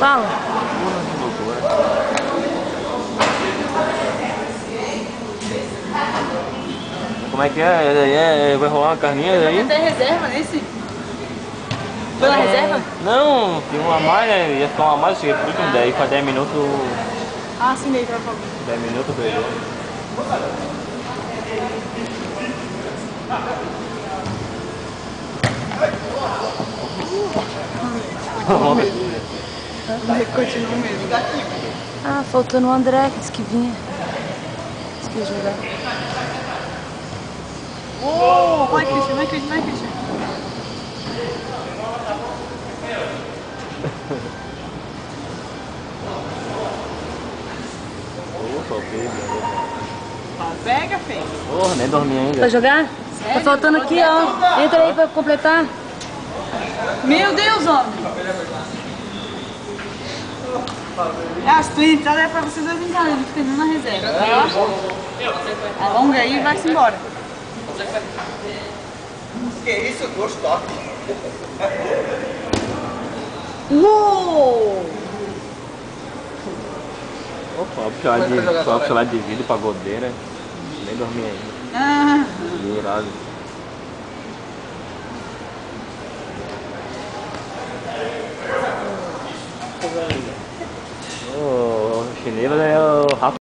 Fala. Como é que é? Vai rolar uma carninha daí? Vai ter reserva nesse? Foi na reserva? Não, tem uma a mais, né? Ia ficar uma a mais, cheguei por último 10, faz 10 minutos. Ah, assinei, por favor. 10 minutos, perdeu. Continua mesmo. Ah, faltando o André, que disse que vinha. Disse que ia jogar. Vai, Christian, vai, Christian, vai, Christian. Opa, Pega, feio. porra, nem dormi ainda. Vai jogar? Sério? Tá faltando aqui, ó. Entra aí pra completar. Meu Deus, homem. As tuas entradas é pra vocês dois entrarem, não fica nem na reserva, tá? Alonga aí e vai-se embora. Que isso, dois toques. Uou! Opa, o lá de vidro, pagodeira. Nem dormi ainda. Ah. Virado.